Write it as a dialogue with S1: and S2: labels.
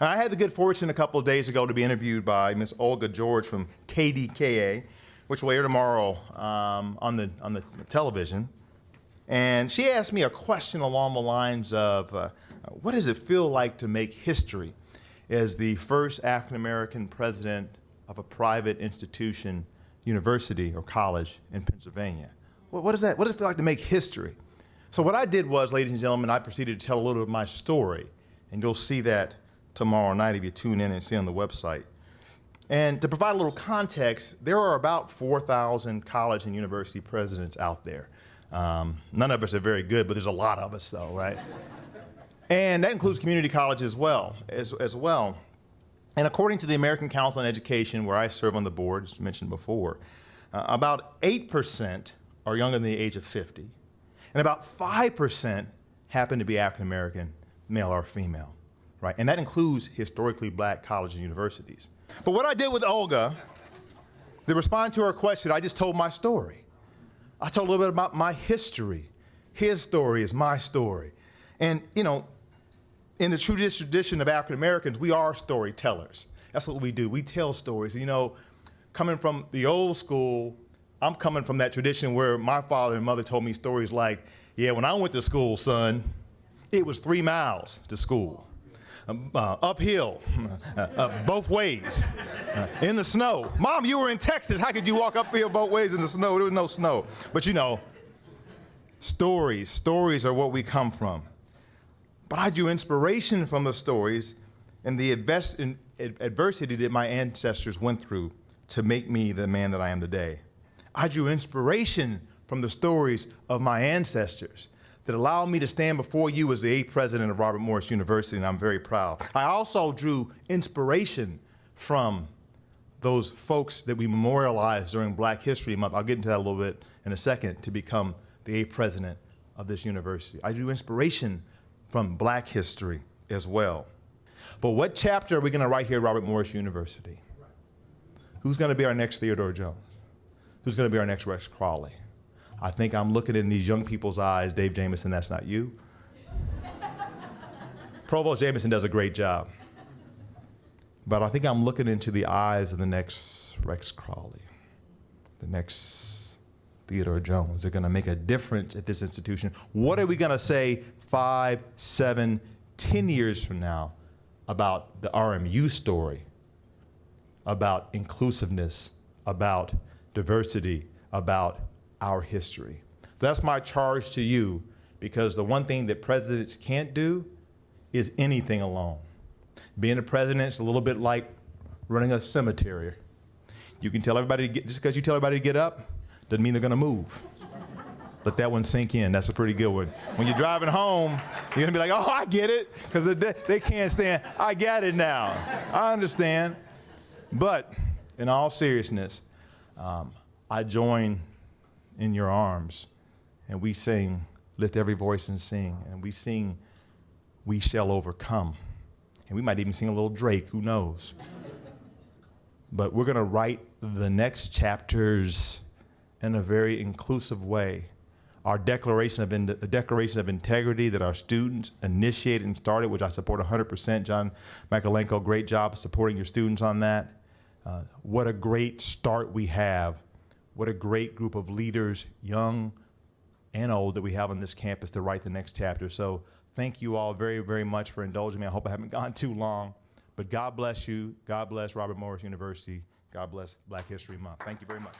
S1: And I had the good fortune a couple of days ago to be interviewed by Miss Olga George from KDKA, which will air tomorrow on the television. And she asked me a question along the lines of, what does it feel like to make history as the first African-American president of a private institution, university or college in Pennsylvania? What does it feel like to make history? So what I did was, ladies and gentlemen, I proceeded to tell a little bit of my story, and you'll see that tomorrow night if you tune in and see on the website. And to provide a little context, there are about 4,000 college and university presidents out there. None of us are very good, but there's a lot of us though, right? And that includes community college as well. And according to the American Council on Education, where I serve on the board, as mentioned before, about 8% are younger than the age of 50. And about 5% happen to be African American, male or female, right? And that includes historically black colleges and universities. But what I did with Olga, to respond to her question, I just told my story. I told a little bit about my history. His story is my story. And, you know, in the tradition of African Americans, we are storytellers. That's what we do. We tell stories. You know, coming from the old school, I'm coming from that tradition where my father and mother told me stories like, yeah, when I went to school, son, it was 3 miles to school. Uphill, both ways, in the snow. Mom, you were in Texas. How could you walk uphill both ways in the snow? There was no snow. But you know, stories are what we come from. But I drew inspiration from the stories and the adversity that my ancestors went through to make me the man that I am today. I drew inspiration from the stories of my ancestors that allowed me to stand before you as the 8th president of Robert Morris University, and I'm very proud. I also drew inspiration from those folks that we memorialized during Black History Month. I'll get into that a little bit in a second, to become the 8th president of this university. I drew inspiration from Black history as well. But what chapter are we going to write here at Robert Morris University? Who's going to be our next Theodore Jones? Who's going to be our next Rex Crawley? I think I'm looking in these young people's eyes. Dave Jamison, that's not you. Provost Jamison does a great job. But I think I'm looking into the eyes of the next Rex Crawley, the next Theodore Jones. They're going to make a difference at this institution. What are we going to say 5, 7, 10 years from now about the RMU story, about inclusiveness, about diversity, about our history? That's my charge to you, because the one thing that presidents can't do is anything alone. Being a president is a little bit like running a cemetery. You can tell everybody to get, just because you tell everybody to get up, doesn't mean they're gonna move. Let that one sink in. That's a pretty good one. When you're driving home, you're gonna be like, oh, I get it, because they can't stand, I got it now. I understand. But in all seriousness, I join in your arms, and we sing, lift every voice and sing, and we sing, we shall overcome. And we might even sing a little Drake, who knows? But we're gonna write the next chapters in a very inclusive way. Our declaration of integrity that our students initiated and started, which I support 100%. John Makalenko, great job supporting your students on that. What a great start we have. What a great group of leaders, young and old, that we have on this campus to write the next chapter. So thank you all very, very much for indulging me. I hope I haven't gone too long. But God bless you. God bless Robert Morris University. God bless Black History Month. Thank you very much.